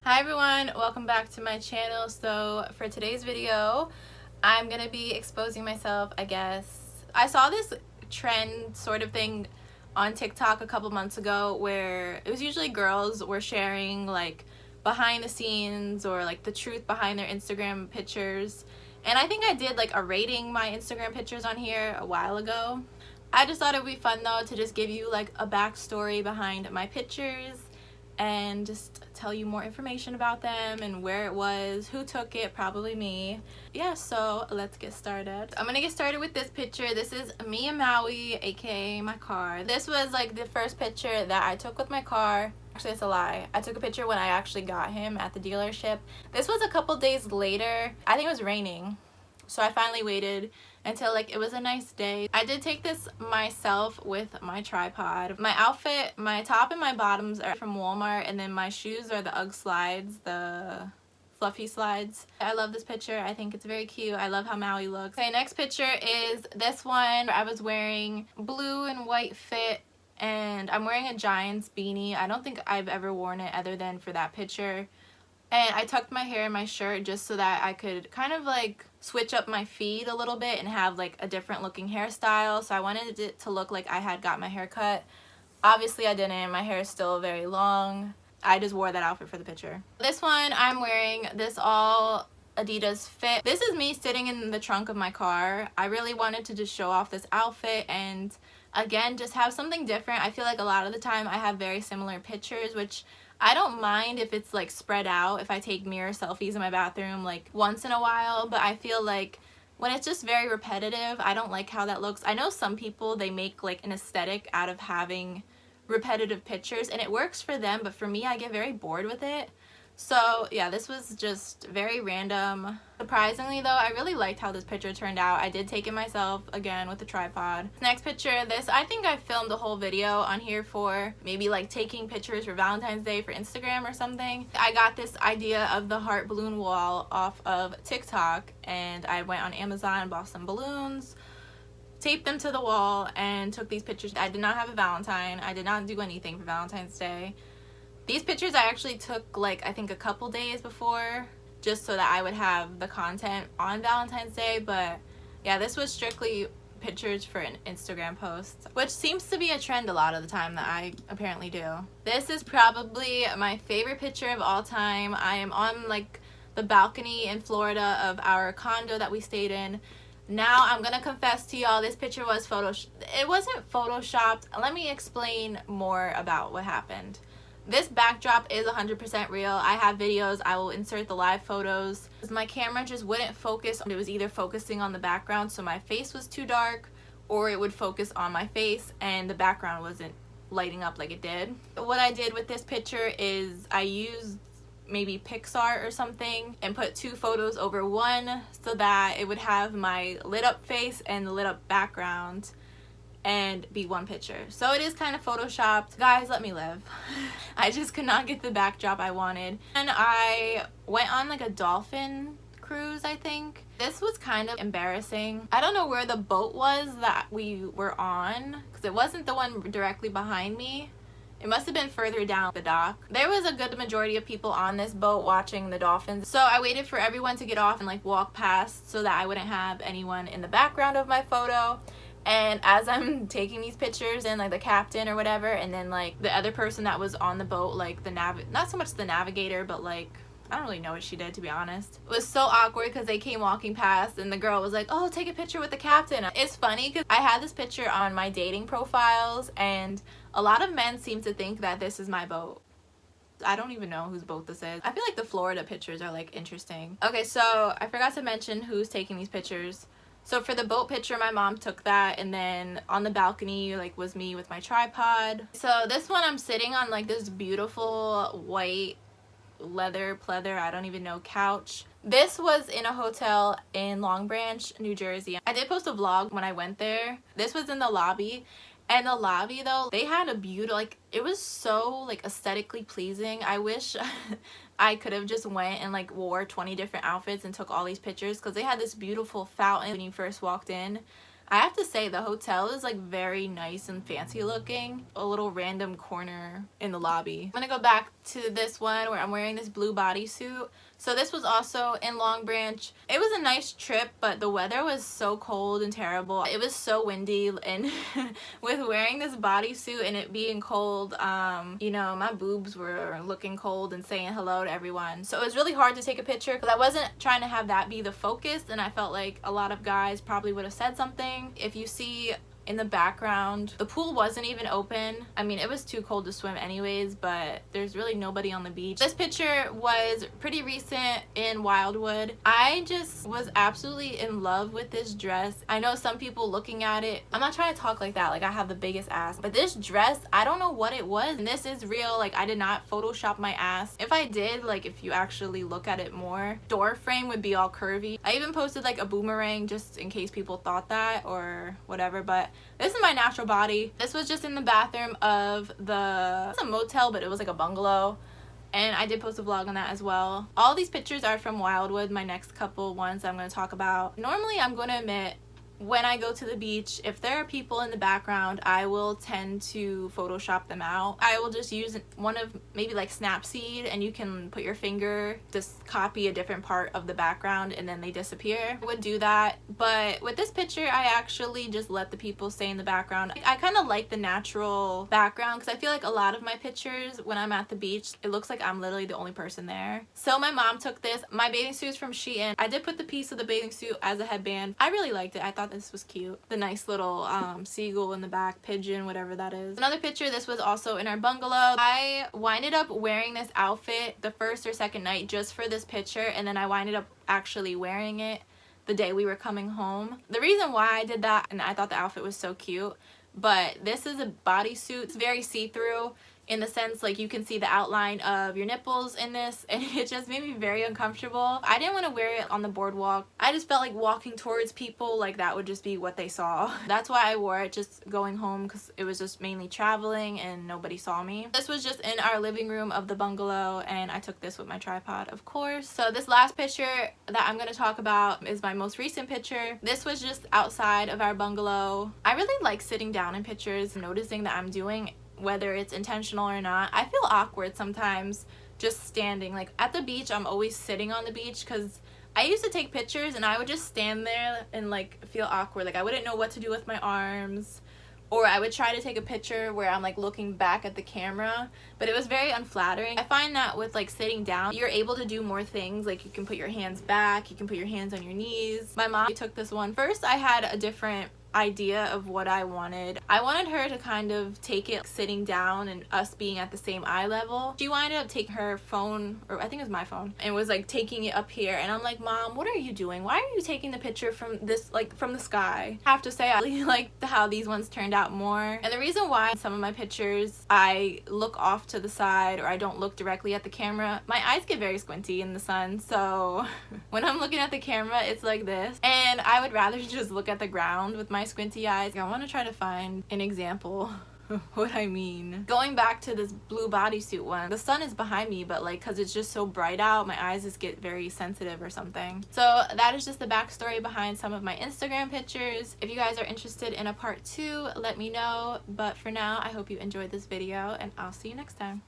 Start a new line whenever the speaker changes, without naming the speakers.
Hi everyone, welcome back to my channel. So for today's video, I'm gonna be exposing myself, I guess. I saw this trend sort of thing on TikTok a couple months ago where it was usually girls were sharing like behind the scenes or like the truth behind their Instagram pictures. And I think I did like a rating my Instagram pictures on here a while ago. I just thought it would be fun though to just give you like a backstory behind my pictures and just tell you more information about them and where it was, who took it, probably me. Yeah, so let's get started. I'm gonna get started with this picture. This is me in Maui, aka my car. This was like the first picture that I took with my car. Actually, it's a lie. I took a picture when I actually got him at the dealership. This was a couple days later. I think it was raining, so I finally waited until like it was a nice day. I did take this myself with my tripod. My outfit, my top and my bottoms are from Walmart, and then my shoes are the UGG slides, the fluffy slides. I love this picture. I think it's very cute. I love how Maui looks. Okay, next picture is this one. I was wearing blue and white fit, and I'm wearing a Giants beanie. I don't think I've ever worn it other than for that picture. And I tucked my hair in my shirt just so that I could kind of like switch up my feed a little bit and have like a different looking hairstyle. So I wanted it to look like I had got my hair cut. Obviously I didn't. My hair is still very long. I just wore that outfit for the picture. This one I'm wearing this all Adidas fit. This is me sitting in the trunk of my car. I really wanted to just show off this outfit and again just have something different. I feel like a lot of the time I have very similar pictures, which I don't mind if it's like spread out, if I take mirror selfies in my bathroom like once in a while, but I feel like when it's just very repetitive, I don't like how that looks. I know some people, they make like an aesthetic out of having repetitive pictures and it works for them, but for me, I get very bored with it. So yeah, this was just very random. Surprisingly though, I really liked how this picture turned out. I did take it myself again with the tripod. Next picture, this I think I filmed a whole video on here for maybe like taking pictures for Valentine's Day for Instagram or something. I got this idea of the heart balloon wall off of TikTok, and I went on Amazon and bought some balloons, taped them to the wall, and took these pictures. I did not have a Valentine. I did not do anything for Valentine's Day. These pictures I actually took like I think a couple days before, just so that I would have the content on Valentine's Day. But yeah, this was strictly pictures for an Instagram post, which seems to be a trend a lot of the time that I apparently do. This is probably my favorite picture of all time. I am on like the balcony in Florida of our condo that we stayed in. Now I'm gonna confess to y'all, this picture was it wasn't photoshopped. Let me explain more about what happened. This backdrop is 100% real. I have videos. I will insert the live photos. My camera just wouldn't focus. It was either focusing on the background, so my face was too dark, or it would focus on my face and the background wasn't lighting up like it did. What I did with this picture is I used maybe Pixar or something and put two photos over one so that it would have my lit up face and the lit up background and be one picture. So it is kind of photoshopped. Guys, let me live. I just could not get the backdrop I wanted. And I went on like a dolphin cruise, I think. This was kind of embarrassing. I don't know where the boat was that we were on, because it wasn't the one directly behind me. It must have been further down the dock. There was a good majority of people on this boat watching the dolphins. So I waited for everyone to get off and like walk past so that I wouldn't have anyone in the background of my photo. And as I'm taking these pictures and like the captain or whatever, and then like the other person that was on the boat, like the not so much the navigator, but like I don't really know what she did, to be honest. It was so awkward because they came walking past and the girl was like, oh, take a picture with the captain. It's funny because I had this picture on my dating profiles and a lot of men seem to think that this is my boat. I don't even know whose boat this is. I feel like the Florida pictures are like interesting. Okay, so I forgot to mention who's taking these pictures. So for the boat picture, my mom took that, and then on the balcony like was me with my tripod. So this one I'm sitting on like this beautiful white leather pleather, I don't even know, couch. This was in a hotel in Long Branch, New Jersey. I did post a vlog when I went there. This was in the lobby. And the lobby though, they had a beautiful, like it was so like aesthetically pleasing. I wish I could have just went and like wore 20 different outfits and took all these pictures, because they had this beautiful fountain when you first walked in. I have to say the hotel is like very nice and fancy looking. A little random corner in the lobby. I'm gonna go back to this one where I'm wearing this blue bodysuit. So this was also in Long Branch. It was a nice trip, but the weather was so cold and terrible. It was so windy, and with wearing this bodysuit and it being cold, you know, my boobs were looking cold and saying hello to everyone. So it was really hard to take a picture because I wasn't trying to have that be the focus, and I felt like a lot of guys probably would have said something. If you see in the background, the pool wasn't even open. I mean, it was too cold to swim anyways, but there's really nobody on the beach. This picture was pretty recent in Wildwood. I just was absolutely in love with this dress. I know some people looking at it, I'm not trying to talk like that, like I have the biggest ass, but this dress, I don't know what it was, and this is real. Like, I did not Photoshop my ass. If I did, like, if you actually look at it more, door frame would be all curvy. I even posted like a boomerang just in case people thought that or whatever, but this is my natural body. This was just in the bathroom of it's a motel, but it was like a bungalow. And I did post a vlog on that as well. All these pictures are from Wildwood, my next couple ones I'm going to talk about. Normally, I'm going to admit, when I go to the beach, if there are people in the background, I will tend to Photoshop them out. I will just use one of maybe like Snapseed, and you can put your finger, just copy a different part of the background, and then they disappear. I would do that, but with this picture, I actually just let the people stay in the background. I kind of like the natural background because I feel like a lot of my pictures when I'm at the beach, it looks like I'm literally the only person there. So my mom took this. My bathing suit is from Shein. I did put the piece of the bathing suit as a headband. I really liked it. I thought this was cute. The nice little seagull in the back, pigeon, whatever that is. Another picture, this was also in our bungalow. I winded up wearing this outfit the first or second night just for this picture, and then I winded up actually wearing it the day we were coming home. The reason why I did that, and I thought the outfit was so cute, but this is a bodysuit. It's very see-through in the sense, like, you can see the outline of your nipples in this, and it just made me very uncomfortable. I didn't want to wear it on the boardwalk. I just felt like walking towards people, like that would just be what they saw. That's why I wore it just going home, because it was just mainly traveling and nobody saw me. This was just in our living room of the bungalow, and I took this with my tripod, of course. So this last picture that I'm going to talk about is my most recent picture. This was just outside of our bungalow. I really like sitting down in pictures, noticing that I'm doing, whether it's intentional or not. I feel awkward sometimes just standing. Like at the beach, I'm always sitting on the beach because I used to take pictures and I would just stand there and like feel awkward. Like I wouldn't know what to do with my arms, or I would try to take a picture where I'm like looking back at the camera, but it was very unflattering. I find that with like sitting down, you're able to do more things. Like you can put your hands back, you can put your hands on your knees. My mom took this one. First, I had a different idea of what I wanted. I wanted her to kind of take it sitting down and us being at the same eye level. She winded up taking her phone, or I think it was my phone, and was like taking it up here, and I'm like, Mom, what are you doing? Why are you taking the picture from this, like from the sky? I have to say, I really like how these ones turned out more. And the reason why some of my pictures I look off to the side or I don't look directly at the camera, my eyes get very squinty in the sun, so when I'm looking at the camera, it's like this, and I would rather just look at the ground with my squinty eyes. I want to try to find an example of what I mean. Going back to this blue bodysuit one, the sun is behind me, but like because it's just so bright out, my eyes just get very sensitive or something. So that is just the backstory behind some of my Instagram pictures. If you guys are interested in a part 2, let me know, but for now I hope you enjoyed this video, and I'll see you next time.